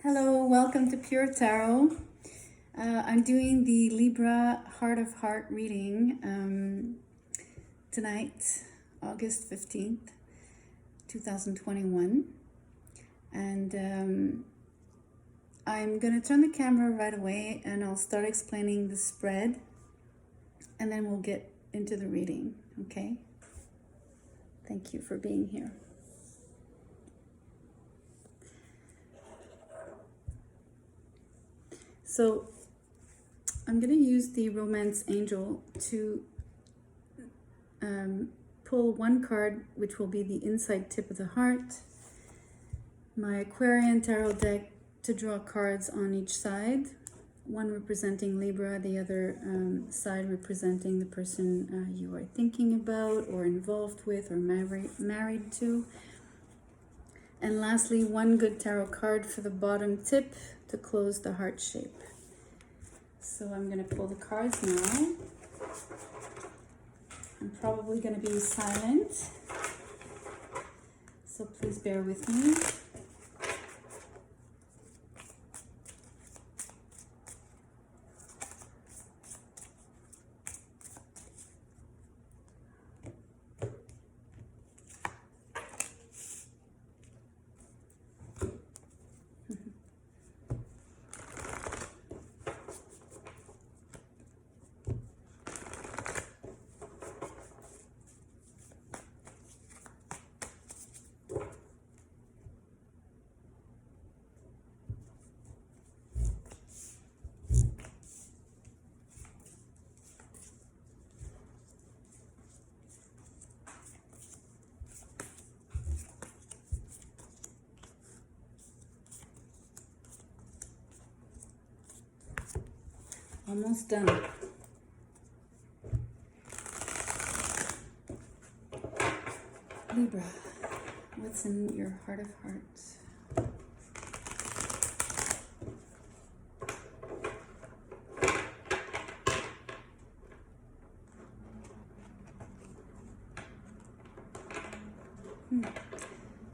Hello, welcome to Pure Tarot. I'm doing the Libra Heart of Heart reading tonight, August 15th, 2021. And I'm going to turn the camera right away and I'll start explaining the spread and then we'll get into the reading, okay? Thank you for being here. So I'm going to use the Romance Angel to pull one card, which will be the inside tip of the heart, my Aquarian Tarot deck to draw cards on each side, one representing Libra, the other side representing the person you are thinking about or involved with or married to. And lastly, one good tarot card for the bottom tip to close the heart shape. So I'm going to pull the cards now. I'm probably going to be silent, so please bear with me. Almost done. Libra, what's in your heart of hearts?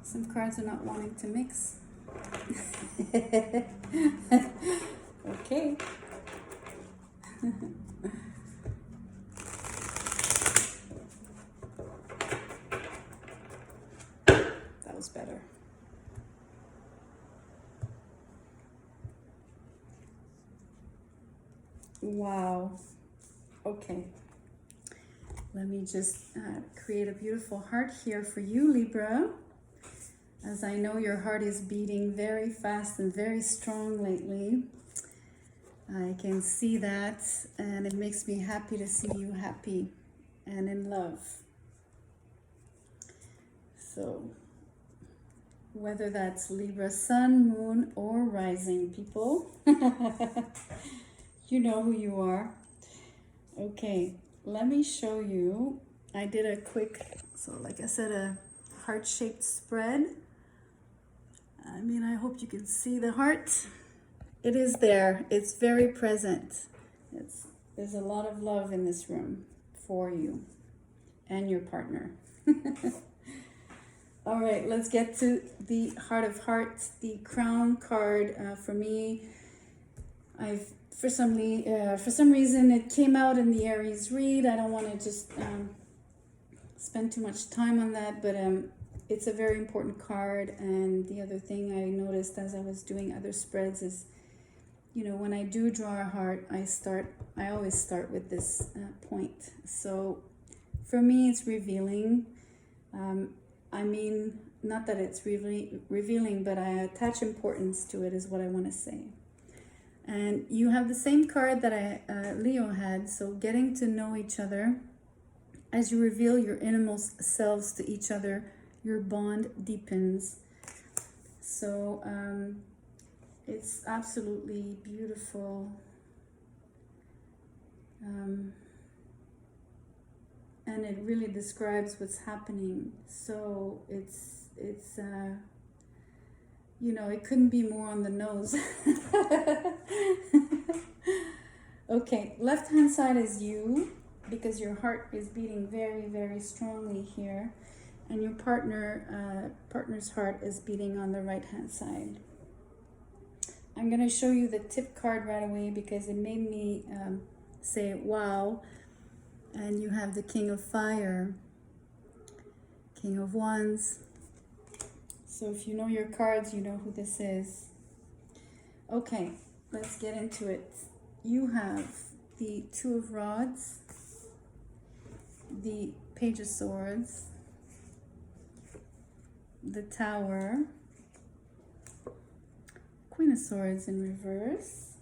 Some cards are not wanting to mix. Okay. That was better. Wow. Okay. Let me just create a beautiful heart here for you, Libra. As I know your heart is beating very fast and very strong lately. I can see that, and it makes me happy to see you happy and in love. So, whether that's Libra sun, moon, or rising, people, you know who you are. Okay, let me show you. I did a quick, so like I said, a heart-shaped spread. I mean, I hope you can see the heart. It is there. It's very present. There's a lot of love in this room for you and your partner. All right, let's get to the Heart of Hearts, the Crown card. For me, for some reason it came out in the Aries read. I don't want to just spend too much time on that, but it's a very important card. And the other thing I noticed as I was doing other spreads is, you know, when I do draw a heart, I always start with this point. So for me, it's revealing. I mean, not that it's revealing, but I attach importance to it is what I want to say. And you have the same card that Leo had, so getting to know each other. As you reveal your innermost selves to each other, your bond deepens. So it's absolutely beautiful. And it really describes what's happening. So it's you know, it couldn't be more on the nose. Okay, left hand side is you, because your heart is beating very, very strongly here, and your partner's heart is beating on the right hand side. I'm going to show you the tip card right away because it made me say, wow. And you have the King of Fire, King of Wands. So if you know your cards, you know who this is. Okay, let's get into it. You have the Two of Rods, the Page of Swords, the Tower, Queen of Swords in reverse,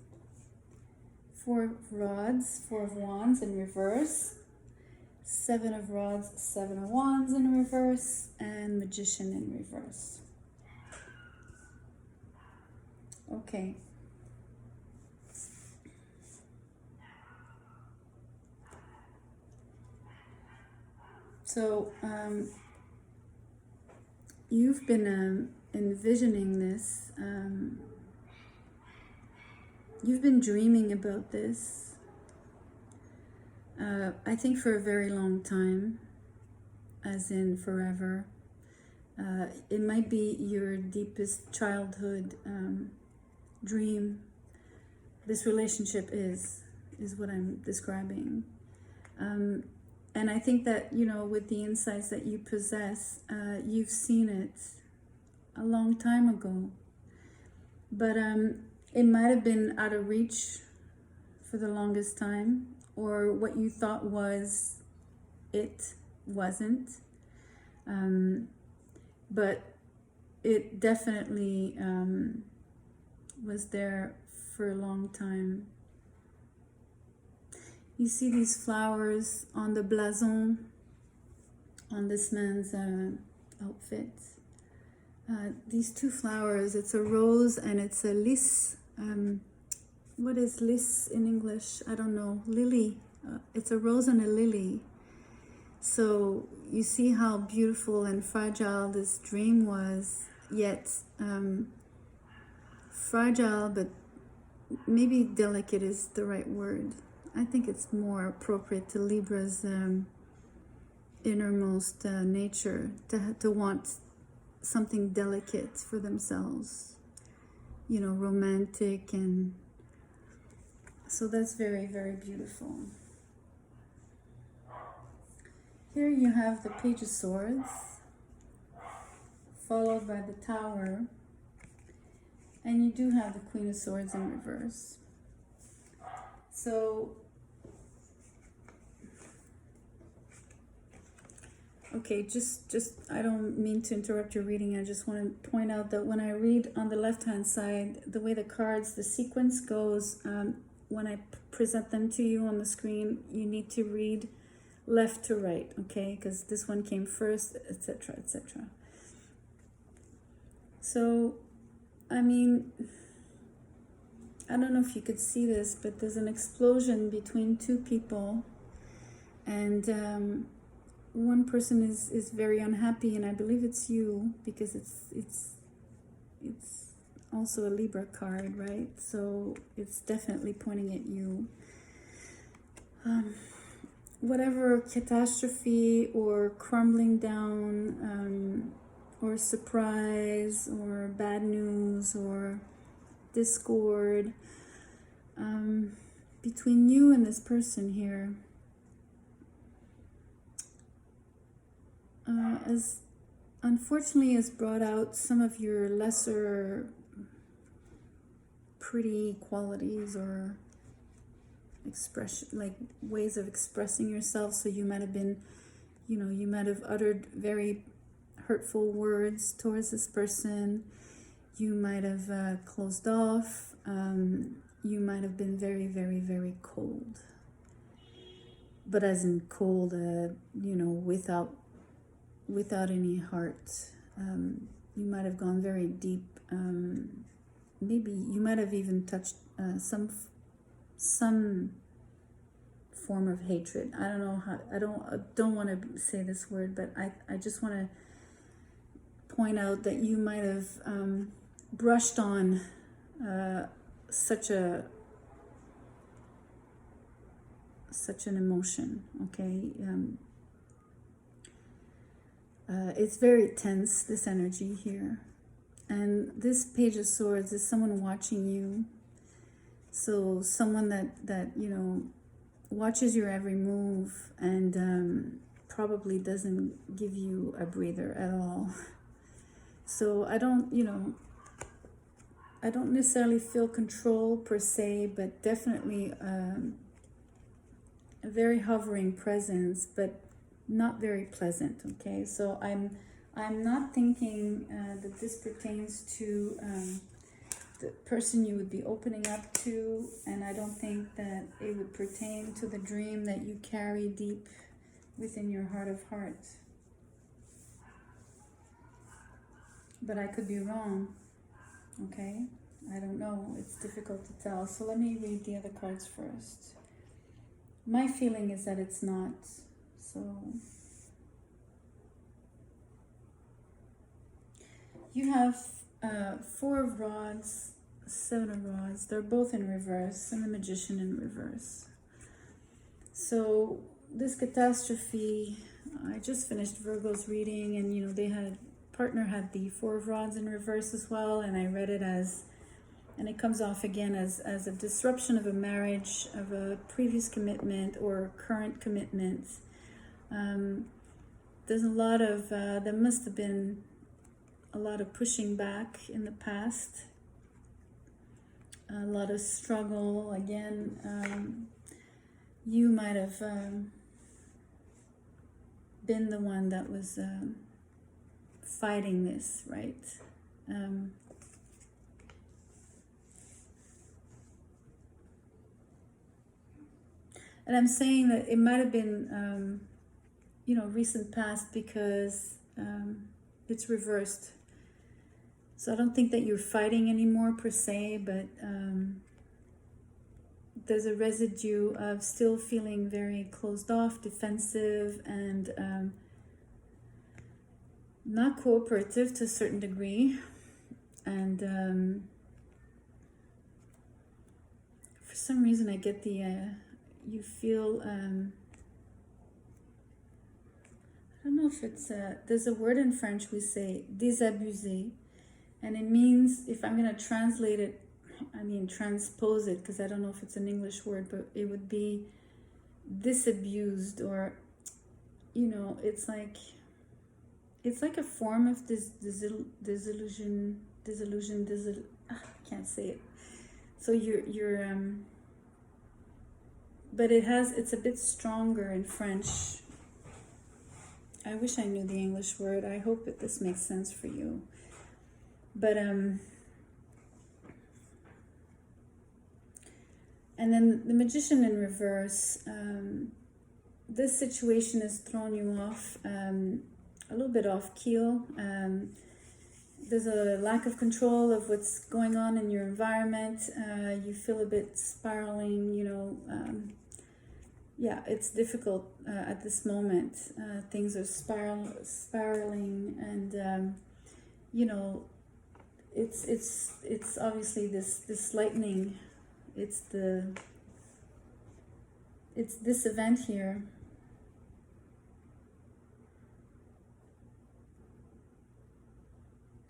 Four of Rods, Four of Wands in reverse, Seven of Rods, Seven of Wands in reverse, and Magician in reverse. Okay. So, you've been envisioning this. You've been dreaming about this, I think, for a very long time, as in forever. It might be your deepest childhood dream. This relationship is what I'm describing. And I think that, you know, with the insights that you possess, you've seen it a long time ago. But it might have been out of reach for the longest time, or what you thought was, it wasn't. But it definitely was there for a long time. You see these flowers on the blason on this man's outfit. These two flowers, it's a rose and it's a lys. What is lys in English? I don't know. Lily. It's a rose and a lily. So you see how beautiful and fragile this dream was, yet fragile, but maybe delicate is the right word. I think it's more appropriate to Libra's innermost nature to want something delicate for themselves, you know, romantic, and so that's very, very beautiful. Here you have the Page of Swords, followed by the Tower, and you do have the Queen of Swords in reverse. So, okay, just I don't mean to interrupt your reading. I just want to point out that when I read on the left-hand side, the way the cards, the sequence goes, when I present them to you on the screen, you need to read left to right, okay? Because this one came first, etc., etc. So, I mean, I don't know if you could see this, but there's an explosion between two people, and one person is very unhappy, and I believe it's you, because it's also a Libra card, right? So it's definitely pointing at you. Whatever catastrophe or crumbling down, or surprise or bad news or discord between you and this person here, as unfortunately has brought out some of your lesser pretty qualities or expression, like ways of expressing yourself. So you might have been, you know, you might have uttered very hurtful words towards this person. You might have closed off. You might have been very, very, very cold. But as in cold, you know, without any heart. You might have gone very deep. Maybe you might have even touched some form of hatred. I don't know how. I don't want to say this word, but I just want to point out that you might have brushed on such an emotion. Okay. It's very tense, this energy here, And this Page of Swords is someone watching you. So someone that you know, watches your every move and probably doesn't give you a breather at all. So I don't, you know, I don't necessarily feel control per se, but definitely a very hovering presence, but not very pleasant. Okay, so I'm not thinking that this pertains to the person you would be opening up to, and I don't think that it would pertain to the dream that you carry deep within your heart of hearts. But I could be wrong, okay? I don't know, it's difficult to tell. So let me read the other cards first. My feeling is that it's not, so... You have Four of Rods, Seven of Rods. They're both in reverse, and the Magician in reverse. So this catastrophe, I just finished Virgo's reading, and you know, they had, partner had the Four of Rods in reverse as well, and I read it as, and it comes off again as a disruption of a marriage, of a previous commitment or current commitment. There's a lot of, there must have been a lot of pushing back in the past, a lot of struggle. Again, you might have been the one that was fighting this, right? And I'm saying that it might have been, you know, recent past because it's reversed. So I don't think that you're fighting anymore per se, but there's a residue of still feeling very closed off, defensive, and not cooperative to a certain degree. And for some reason I get the, you feel, I don't know if it's, there's a word in French we say, désabusé. And it means, if I'm going to translate it, I mean transpose it, because I don't know if it's an English word, but it would be disabused, or, you know, it's like a form of disillusion, I can't say it. So you're but it's a bit stronger in French. I wish I knew the English word. I hope that this makes sense for you. But and then the Magician in reverse, this situation has thrown you off, a little bit off keel. There's a lack of control of what's going on in your environment. You feel a bit spiraling, you know. Yeah, it's difficult at this moment. Things are spiraling, and you know, it's obviously this lightning. It's this event here.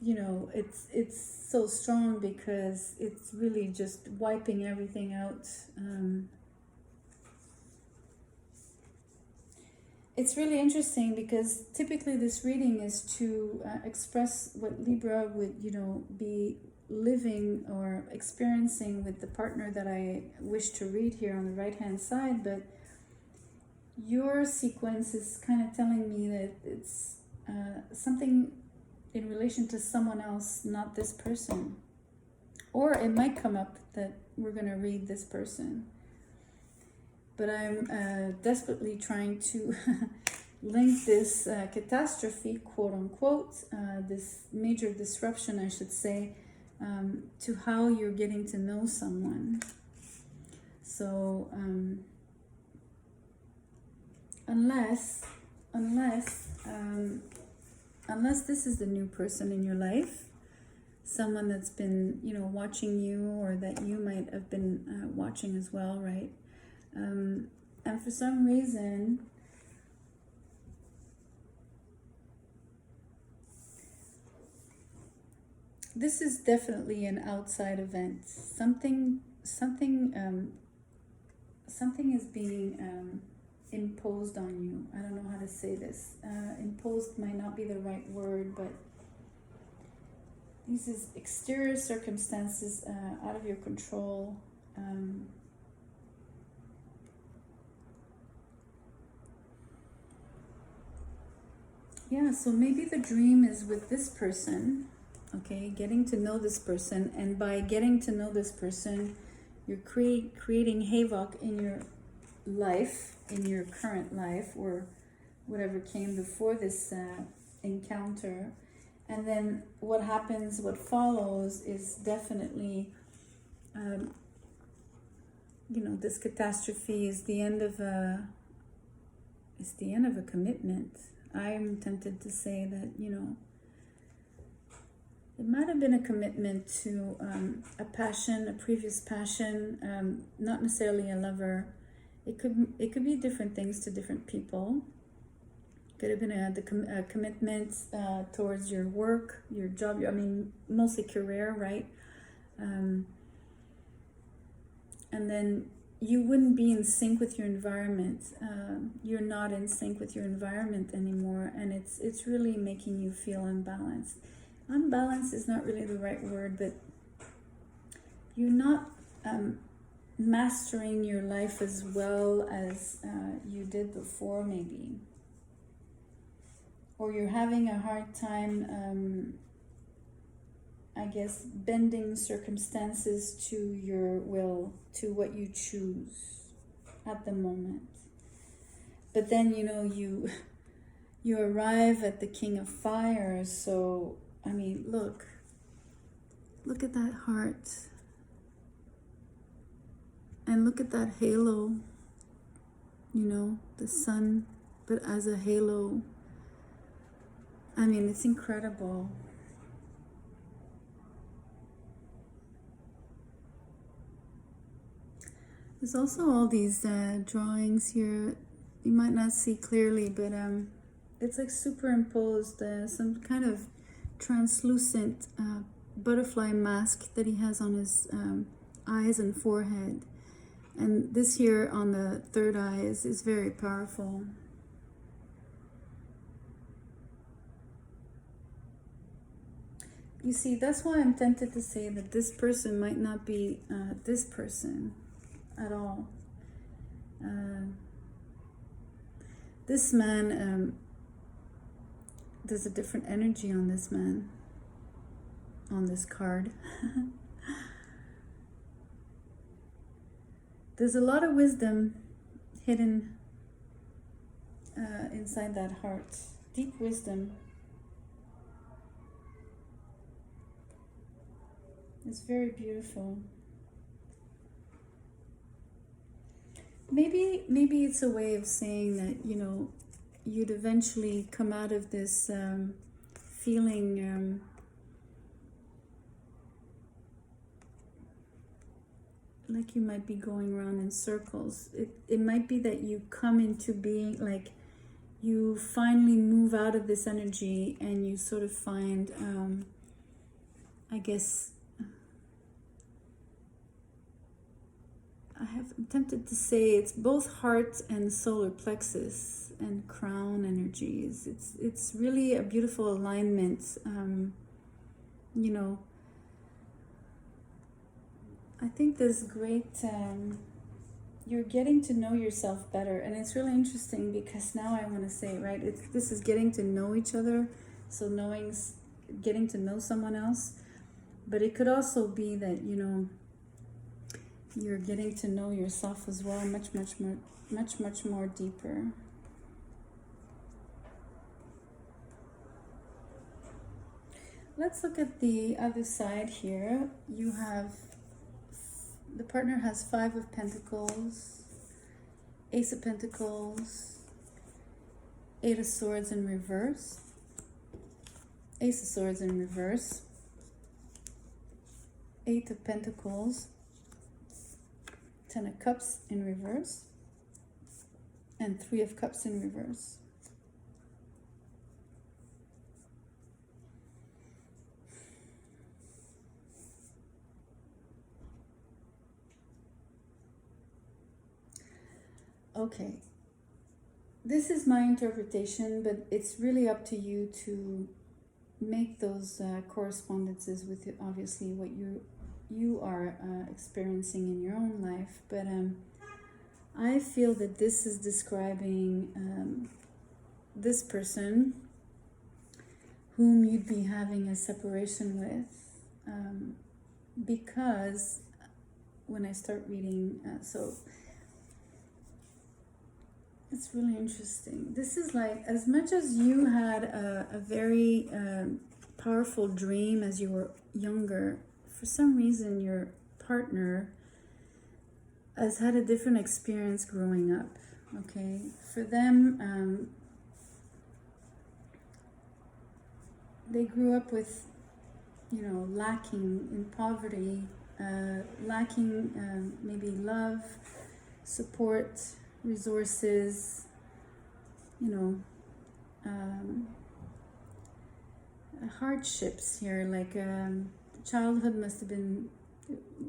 You know, it's so strong because it's really just wiping everything out. It's really interesting because typically this reading is to express what Libra would, you know, be living or experiencing with the partner that I wish to read here on the right hand side, but your sequence is kind of telling me that it's something in relation to someone else, not this person. Or it might come up that we're going to read this person. But I'm desperately trying to link this catastrophe, quote unquote, this major disruption, I should say, to how you're getting to know someone. So unless this is the new person in your life, someone that's been, you know, watching you, or that you might have been watching as well, right? And for some reason, this is definitely an outside event. Something is being imposed on you. I don't know how to say this. Imposed might not be the right word, but these is exterior circumstances out of your control. Yeah, so maybe the dream is with this person, okay, getting to know this person, and by getting to know this person, you're creating havoc in your life, in your current life, or whatever came before this encounter. And then what happens, what follows, is definitely, this catastrophe is the end of a commitment. I'm tempted to say that, it might have been a commitment to a passion, a previous passion, not necessarily a lover. It could be different things to different people. Could have been a commitment towards your work, your job. Mostly career, right? And then you wouldn't be in sync with your environment. You're not in sync with your environment anymore, and it's really making you feel unbalanced. Unbalanced is not really the right word, but you're not mastering your life as well as you did before, maybe. Or you're having a hard time, bending circumstances to your will, to what you choose at the moment. But then, you arrive at the King of Fire, so, look at that heart. And look at that halo, the sun, but as a halo. It's incredible. There's also all these drawings here. You might not see clearly, but it's like superimposed some kind of translucent butterfly mask that he has on his eyes and forehead. And this here on the third eye is very powerful. You see, that's why I'm tempted to say that this person might not be this person at all. This man, there's a different energy on this man, on this card. There's a lot of wisdom hidden inside that heart, deep wisdom. It's very beautiful. Maybe it's a way of saying that, you'd eventually come out of this feeling like you might be going around in circles. It might be that you come into being, like, you finally move out of this energy and you sort of find, I'm tempted to say it's both heart and solar plexus and crown energies. It's really a beautiful alignment. I think there's great, you're getting to know yourself better, and it's really interesting because now I want to say, right, this is getting to know each other, so getting to know someone else, but it could also be that, you're getting to know yourself as well, much more deeper. Let's look at the other side here. The partner has 5 of Pentacles, Ace of Pentacles, 8 of Swords in reverse, Ace of Swords in reverse, 8 of Pentacles, 10 of Cups in reverse, and 3 of Cups in reverse. Okay. This is my interpretation, but it's really up to you to make those correspondences with obviously what you are experiencing in your own life. But I feel that this is describing this person whom you'd be having a separation with, because when I start reading, so it's really interesting. This is like, as much as you had a very powerful dream as you were younger, for some reason your partner has had a different experience growing up, okay? For them, they grew up with, lacking in poverty, lacking maybe love, support, resources, hardships here, like childhood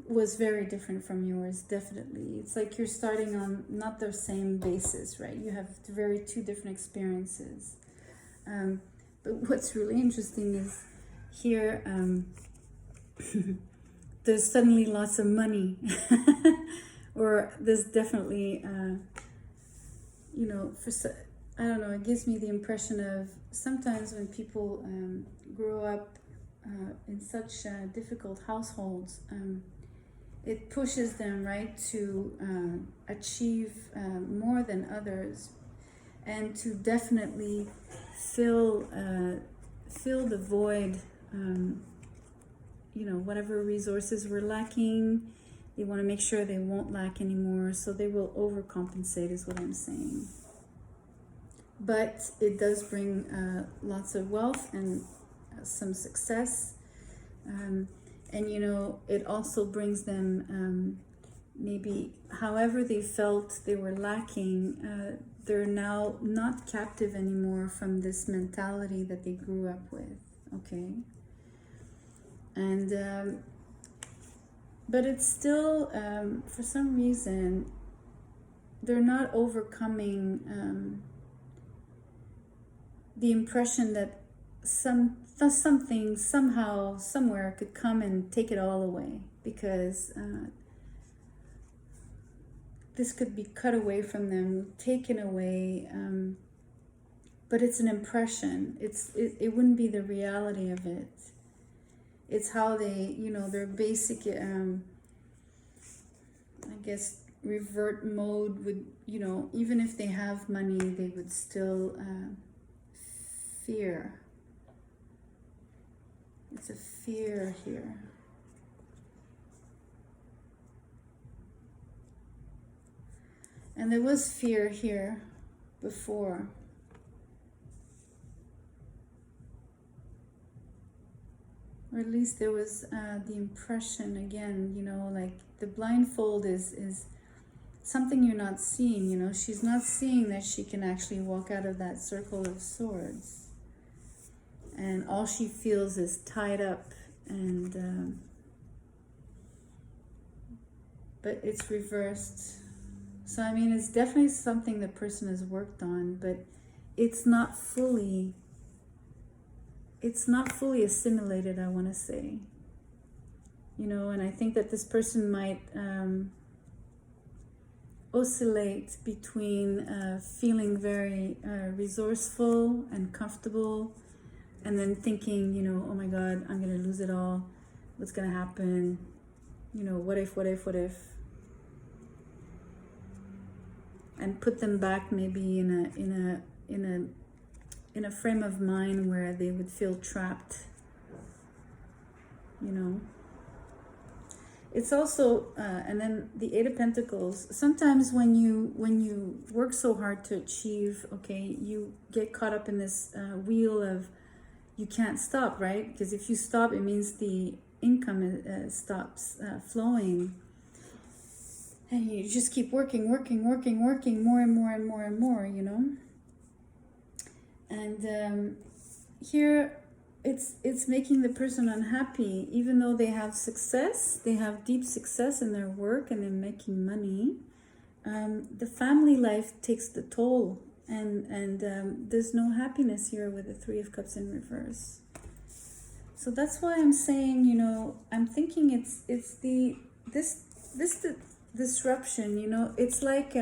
was very different from yours, definitely. It's like you're starting on not the same basis, right? You have two different experiences. But what's really interesting is here, there's suddenly lots of money, or there's definitely, I don't know, it gives me the impression of sometimes when people grow up in such difficult households, it pushes them, right, to achieve more than others, and to definitely fill the void, whatever resources were lacking, they want to make sure they won't lack anymore, so they will overcompensate is what I'm saying. But it does bring lots of wealth and some success, and it also brings them maybe however they felt they were lacking, they're now not captive anymore from this mentality that they grew up with, okay? And but it's still, for some reason, they're not overcoming the impression that something, somehow, somewhere could come and take it all away, because this could be cut away from them, taken away, but it's an impression. It wouldn't be the reality of it. It's how they, their basic, I guess, revert mode would, even if they have money, they would still fear. It's a fear here. And there was fear here before. Or at least there was the impression, again, like the blindfold is something you're not seeing, She's not seeing that she can actually walk out of that circle of swords. And all she feels is tied up, and but it's reversed. So I mean, it's definitely something the person has worked on, but it's not fully assimilated, I want to say. And I think that this person might oscillate between feeling very resourceful and comfortable, and then thinking, oh my God, I'm going to lose it all. What's going to happen? What if? And put them back maybe in a frame of mind where they would feel trapped. It's also, and then the Eight of Pentacles. Sometimes when you work so hard to achieve, okay, you get caught up in this wheel of you can't stop, right? Because if you stop, it means the income stops flowing. And you just keep working more and more, And here, it's making the person unhappy, even though they have success, they have deep success in their work and they're making money. the family life takes the toll, and there's no happiness here with the Three of Cups in reverse. So that's why I'm saying, you know, I'm thinking it's the disruption, you know. It's like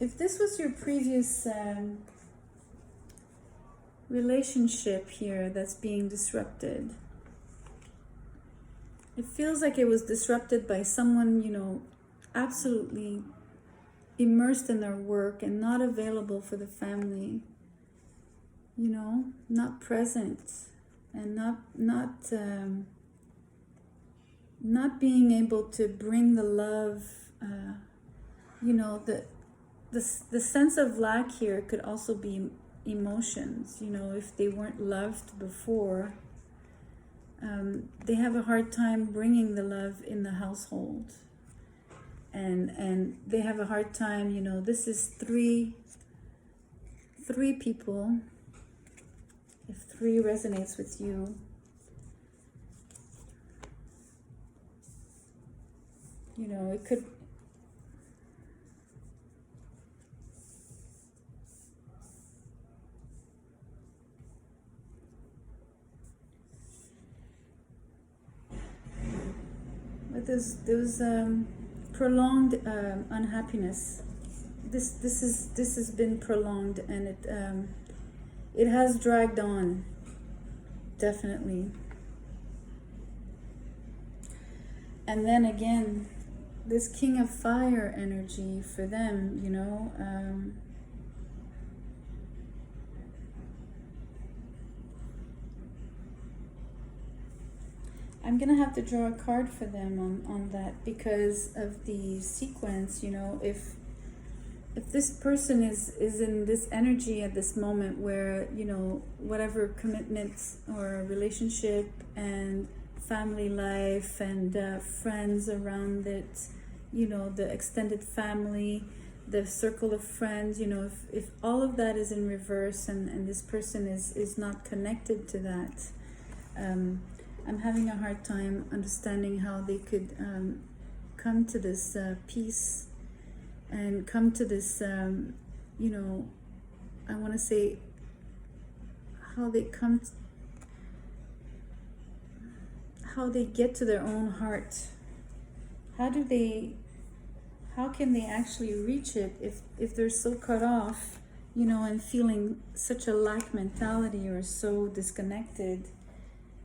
if this was your previous relationship here that's being disrupted, it feels like it was disrupted by someone, you know, absolutely immersed in their work and not available for the family, you know, not present, and not being able to bring the love. You know, the sense of lack here could also be emotions. You know, if they weren't loved before, they have a hard time bringing the love in the household, and they have a hard time, you know. This is three people. If 3 resonates with you, you know, it could, but there's prolonged unhappiness. This has been prolonged, and it has dragged on, definitely. And then again, this King of Fire energy for them, you know, I'm gonna have to draw a card for them on that, because of the sequence, you know. If this person is in this energy at this moment where, you know, whatever commitments or relationship and family life and friends around it, you know, the extended family, the circle of friends, you know, if all of that is in reverse, and this person is not connected to that, I'm having a hard time understanding how they could come to this peace, and come to this, you know, I want to say how they come, how they get to their own heart. How can they actually reach it if they're so cut off, you know, and feeling such a lack mentality or so disconnected?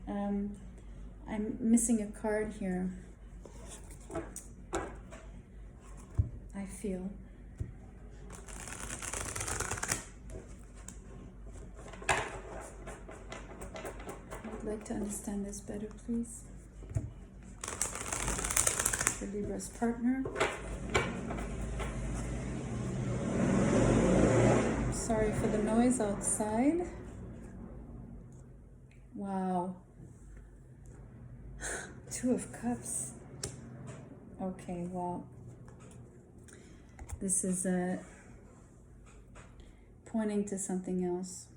I'm missing a card here, I feel. I'd like to understand this better, please. For Libra's partner. Sorry for the noise outside. Wow. 2 of Cups. Okay, well, this is pointing to something else.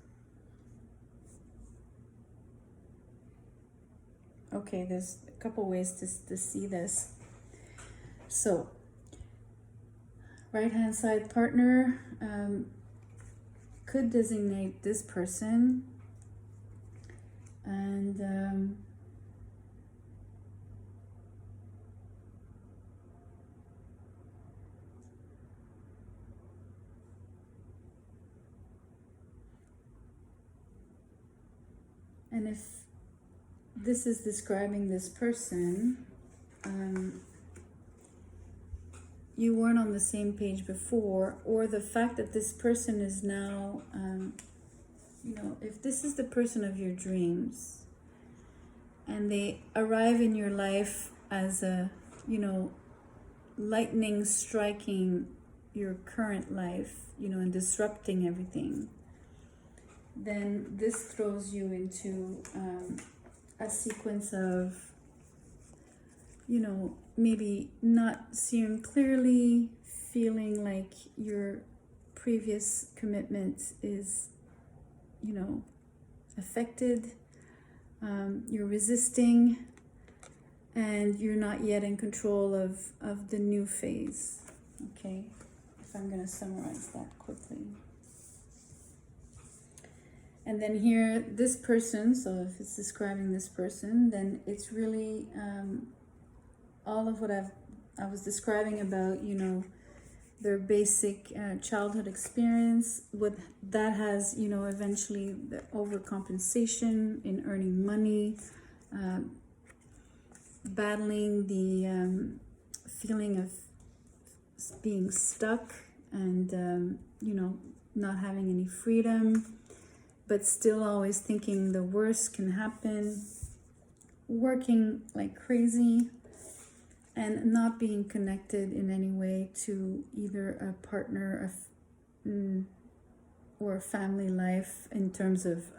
Okay, there's a couple ways to see this. So, right-hand side partner could designate this person, and if this is describing this person, you weren't on the same page before, or the fact that this person is now, you know, if this is the person of your dreams, and they arrive in your life as a, you know, lightning striking your current life, you know, and disrupting everything, then this throws you into a sequence of, you know, maybe not seeing clearly, feeling like your previous commitment is, you know, affected, you're resisting, and you're not yet in control of the new phase. Okay, if I'm going to summarize that quickly. And then here, this person, so if it's describing this person, then it's really all of what I was describing about, you know, their basic childhood experience, what that has, you know, eventually the overcompensation in earning money, battling the feeling of being stuck and, you know, not having any freedom, but still always thinking the worst can happen, working like crazy, and not being connected in any way to either a partner or a family life in terms of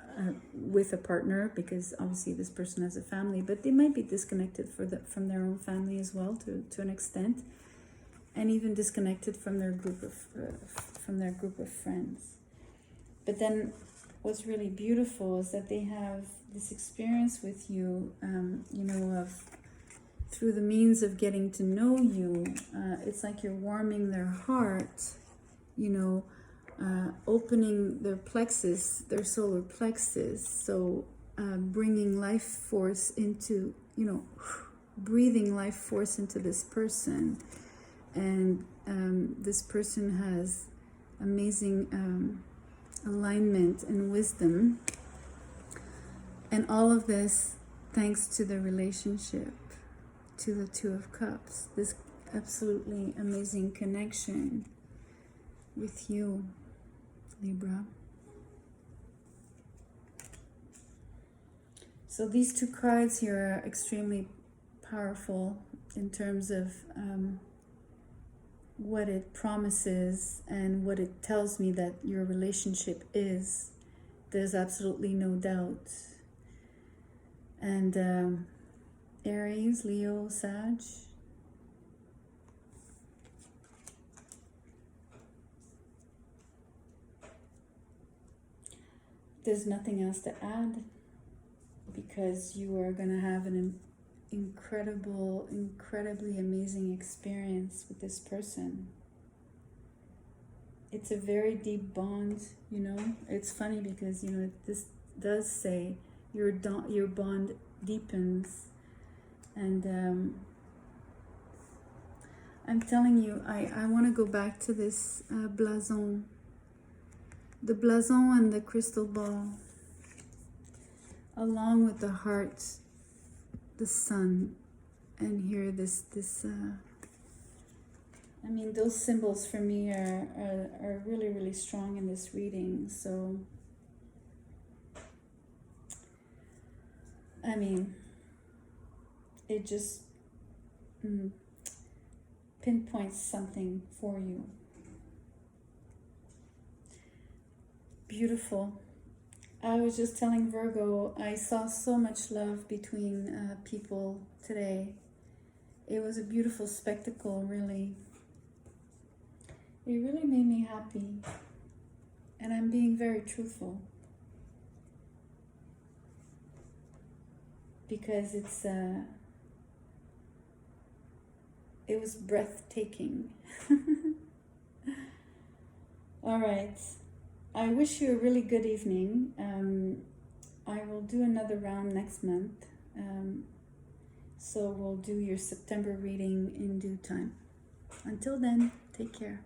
with a partner, because obviously this person has a family, but they might be disconnected from their own family as well to an extent, and even disconnected from their group of friends. But then what's really beautiful is that they have this experience with you, you know, of through the means of getting to know you. It's like you're warming their heart, you know, opening their plexus, their solar plexus. So bringing life force into, you know, breathing life force into this person. And this person has amazing alignment and wisdom. And all of this thanks to the relationship, to the Two of Cups, this absolutely amazing connection with you, Libra. So these two cards here are extremely powerful in terms of what it promises and what it tells me that your relationship is. There's absolutely no doubt. And Aries, Leo, Sag. There's nothing else to add, because you are going to have an incredibly amazing experience with this person. It's a very deep bond, you know. It's funny because, you know, this does say your bond deepens. And I'm telling you, I want to go back to this blason. The blason and the crystal ball, along with the heart, the sun, and here this I mean, those symbols for me are really, really strong in this reading. So, I mean, it just pinpoints something for you. Beautiful. I was just telling Virgo, I saw so much love between people today. It was a beautiful spectacle, really. It really made me happy. And I'm being very truthful. Because it was breathtaking. All right. I wish you a really good evening. I will do another round next month. So we'll do your September reading in due time. Until then, take care.